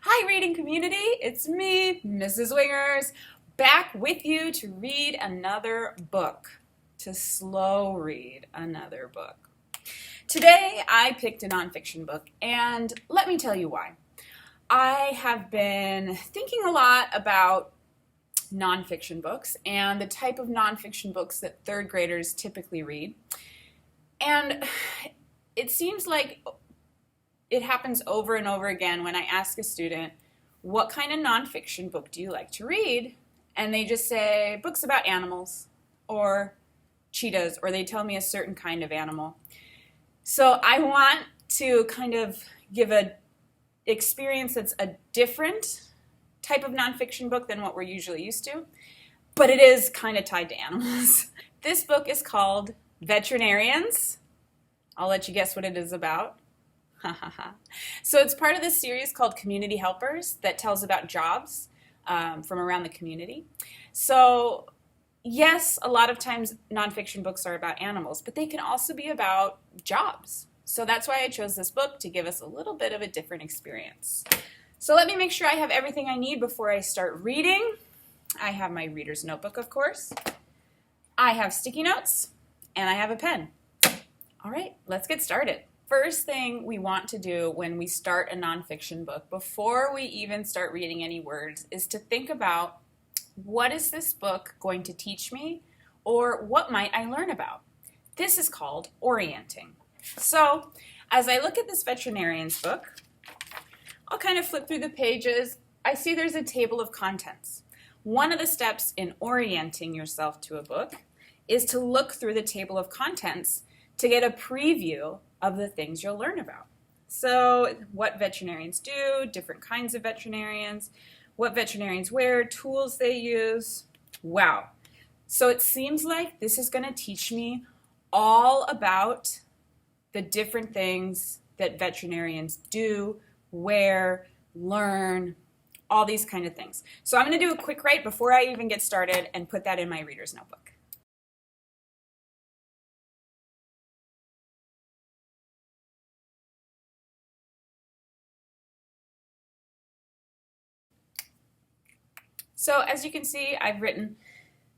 Hi reading community, it's me, Mrs. Wingers, back with you to read another book, to slow read another book. Today I picked a nonfiction book, and let me tell you why. I have been thinking a lot about nonfiction books and the type of nonfiction books that third graders typically read, and it seems like it happens over and over again when I ask a student, what kind of nonfiction book do you like to read? And they just say, books about animals or cheetahs, or they tell me a certain kind of animal. So I want to kind of give an experience that's a different type of nonfiction book than what we're usually used to, but it is kind of tied to animals. This book is called Veterinarians. I'll let you guess what it is about. So it's part of this series called Community Helpers that tells about jobs from around the community. So yes, a lot of times nonfiction books are about animals, but they can also be about jobs. So that's why I chose this book, to give us a little bit of a different experience. So let me make sure I have everything I need before I start reading. I have my reader's notebook, of course. I have sticky notes, and I have a pen. All right, let's get started. First thing we want to do when we start a nonfiction book, before we even start reading any words, is to think about, what is this book going to teach me, or what might I learn about? This is called orienting. So as I look at this veterinarian's book, I'll kind of flip through the pages. I see there's a table of contents. One of the steps in orienting yourself to a book is to look through the table of contents to get a preview of the things you'll learn about. So what veterinarians do, different kinds of veterinarians, what veterinarians wear, tools they use. Wow. So it seems like this is going to teach me all about the different things that veterinarians do, wear, learn, all these kind of things. So I'm going to do a quick write before I even get started and put that in my reader's notebook. So as you can see, I've written,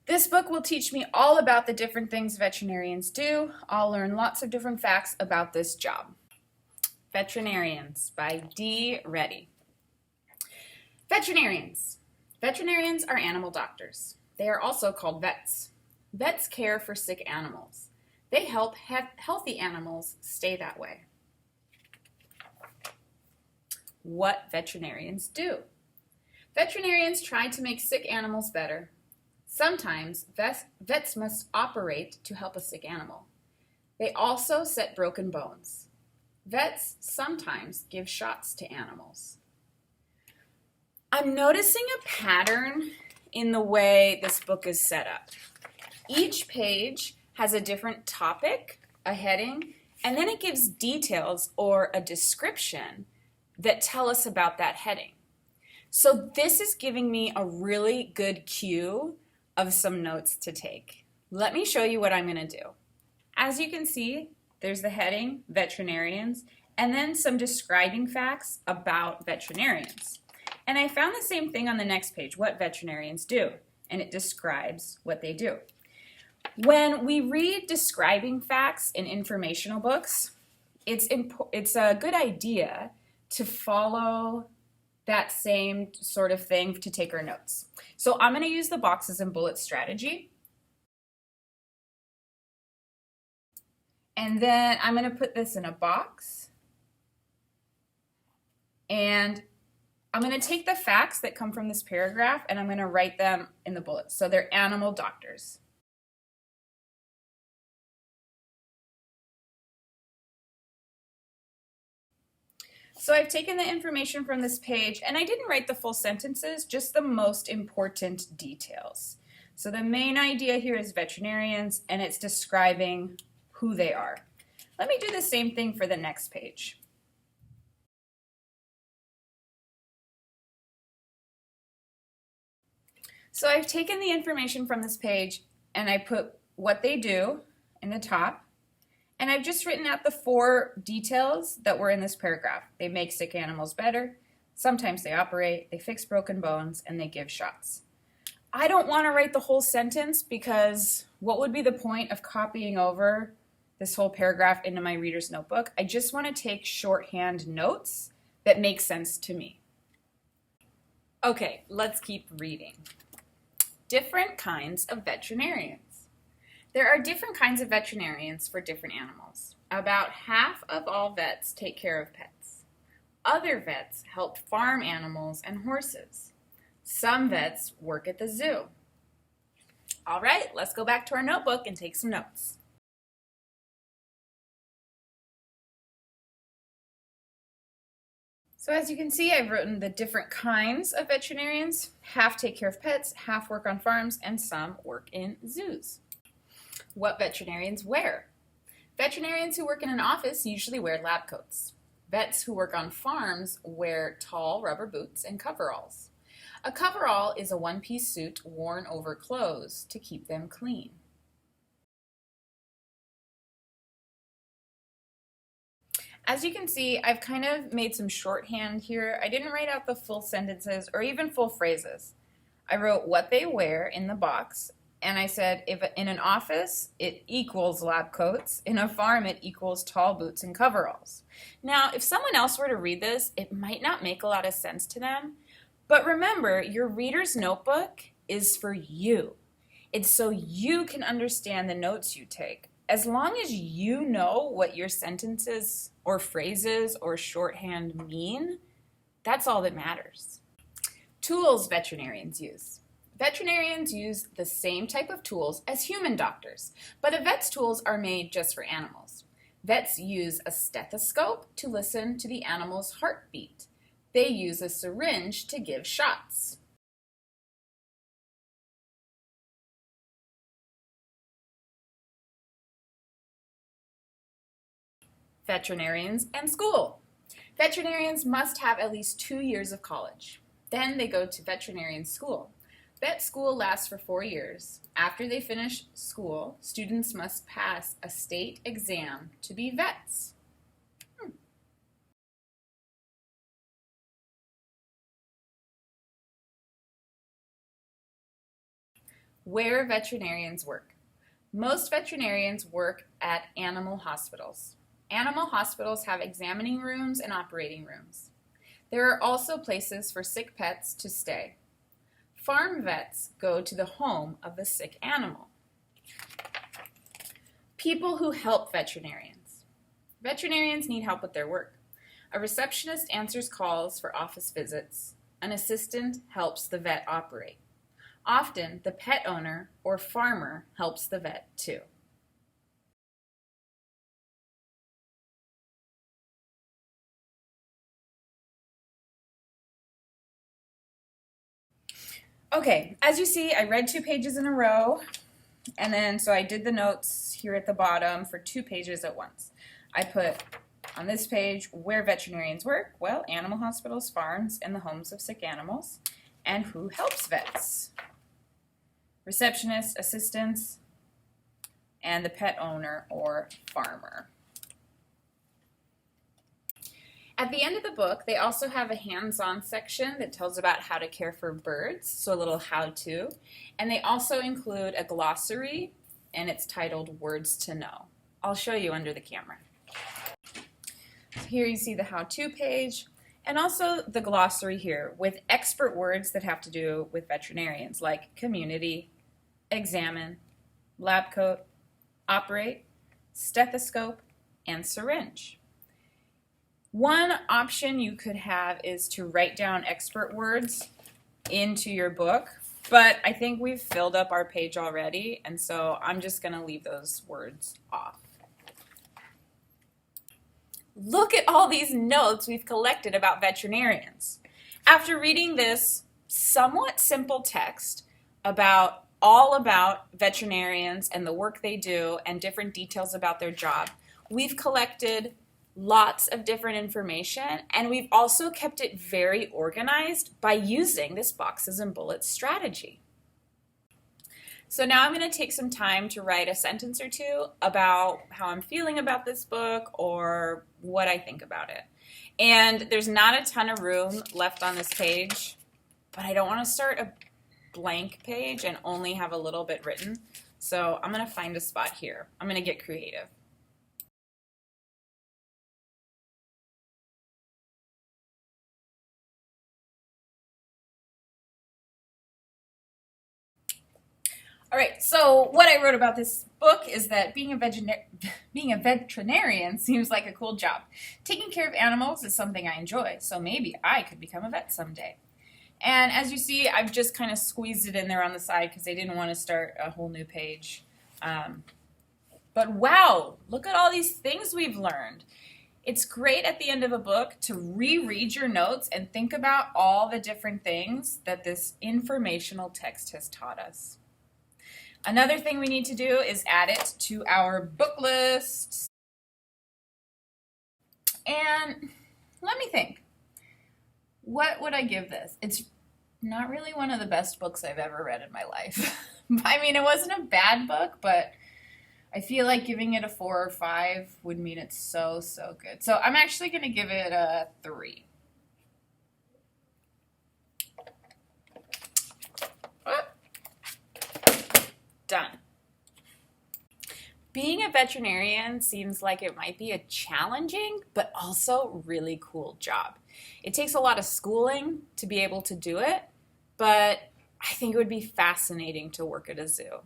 this book will teach me all about the different things veterinarians do. I'll learn lots of different facts about this job. Veterinarians by D. Reddy. Veterinarians. Veterinarians are animal doctors. They are also called vets. Vets care for sick animals. They help healthy animals stay that way. What veterinarians do. Veterinarians try to make sick animals better. Sometimes vets must operate to help a sick animal. They also set broken bones. Vets sometimes give shots to animals. I'm noticing a pattern in the way this book is set up. Each page has a different topic, a heading, and then it gives details or a description that tell us about that heading. So this is giving me a really good cue of some notes to take. Let me show you what I'm going to do. As you can see, there's the heading, veterinarians, and then some describing facts about veterinarians. And I found the same thing on the next page, what veterinarians do, and it describes what they do. When we read describing facts in informational books, it's a good idea to follow that same sort of thing to take our notes. So I'm going to use the boxes and bullets strategy. And then I'm going to put this in a box. And I'm going to take the facts that come from this paragraph and I'm going to write them in the bullets. So they're animal doctors. So I've taken the information from this page, and I didn't write the full sentences, just the most important details. So the main idea here is veterinarians, and it's describing who they are. Let me do the same thing for the next page. So I've taken the information from this page, and I put what they do in the top, and I've just written out the 4 details that were in this paragraph. They make sick animals better. Sometimes they operate, they fix broken bones, and they give shots. I don't want to write the whole sentence because what would be the point of copying over this whole paragraph into my reader's notebook? I just want to take shorthand notes that make sense to me. Okay, let's keep reading. Different kinds of veterinarians. There are different kinds of veterinarians for different animals. About half of all vets take care of pets. Other vets help farm animals and horses. Some vets work at the zoo. All right, let's go back to our notebook and take some notes. So as you can see, I've written the different kinds of veterinarians. Half take care of pets, half work on farms, and some work in zoos. What veterinarians wear? Veterinarians who work in an office usually wear lab coats. Vets who work on farms wear tall rubber boots and coveralls. A coverall is a one-piece suit worn over clothes to keep them clean. As you can see, I've kind of made some shorthand here. I didn't write out the full sentences or even full phrases. I wrote what they wear in the box, and I said if in an office, it equals lab coats. In a farm, it equals tall boots and coveralls. Now, if someone else were to read this, it might not make a lot of sense to them. But remember, your reader's notebook is for you. It's so you can understand the notes you take. As long as you know what your sentences or phrases or shorthand mean, that's all that matters. Tools veterinarians use. Veterinarians use the same type of tools as human doctors, but a vet's tools are made just for animals. Vets use a stethoscope to listen to the animal's heartbeat. They use a syringe to give shots. Veterinarians and school. Veterinarians must have at least 2 years of college. Then they go to veterinarian school. Vet school lasts for 4 years. After they finish school, students must pass a state exam to be vets. Where veterinarians work. Most veterinarians work at animal hospitals. Animal hospitals have examining rooms and operating rooms. There are also places for sick pets to stay. Farm vets go to the home of the sick animal. People who help veterinarians. Veterinarians need help with their work. A receptionist answers calls for office visits. An assistant helps the vet operate. Often, the pet owner or farmer helps the vet too. Okay, as you see, I read 2 pages in a row, and then so I did the notes here at the bottom for 2 pages at once. I put on this page where veterinarians work, well, animal hospitals, farms, and the homes of sick animals, and who helps vets. Receptionists, assistants, and the pet owner or farmer. At the end of the book, they also have a hands-on section that tells about how to care for birds, so a little how-to. And they also include a glossary, and it's titled Words to Know. I'll show you under the camera. So here you see the how-to page, and also the glossary here with expert words that have to do with veterinarians, like community, examine, lab coat, operate, stethoscope, and syringe. One option you could have is to write down expert words into your book, but I think we've filled up our page already, and so I'm just going to leave those words off. Look at all these notes we've collected about veterinarians. After reading this somewhat simple text all about veterinarians and the work they do and different details about their job, we've collected lots of different information, and we've also kept it very organized by using this boxes and bullets strategy. So now I'm going to take some time to write a sentence or two about how I'm feeling about this book or what I think about it. And there's not a ton of room left on this page, but I don't want to start a blank page and only have a little bit written. So I'm going to find a spot here. I'm going to get creative. All right, so what I wrote about this book is that being a veterinarian seems like a cool job. Taking care of animals is something I enjoy, so maybe I could become a vet someday. And as you see, I've just kind of squeezed it in there on the side because I didn't want to start a whole new page. But wow, look at all these things we've learned. It's great at the end of a book to reread your notes and think about all the different things that this informational text has taught us. Another thing we need to do is add it to our book list. And let me think. What would I give this? It's not really one of the best books I've ever read in my life. I mean, it wasn't a bad book, but I feel like giving it a 4 or 5 would mean it's so good. So I'm actually going to give it a 3. Done. Being a veterinarian seems like it might be a challenging but also really cool job. It takes a lot of schooling to be able to do it, but I think it would be fascinating to work at a zoo.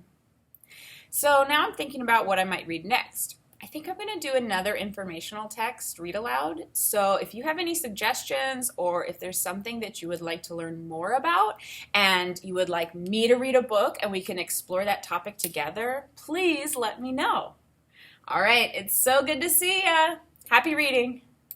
So now I'm thinking about what I might read next. I think I'm going to do another informational text, read aloud. So if you have any suggestions or if there's something that you would like to learn more about and you would like me to read a book and we can explore that topic together, please let me know. All right, it's so good to see ya. Happy reading.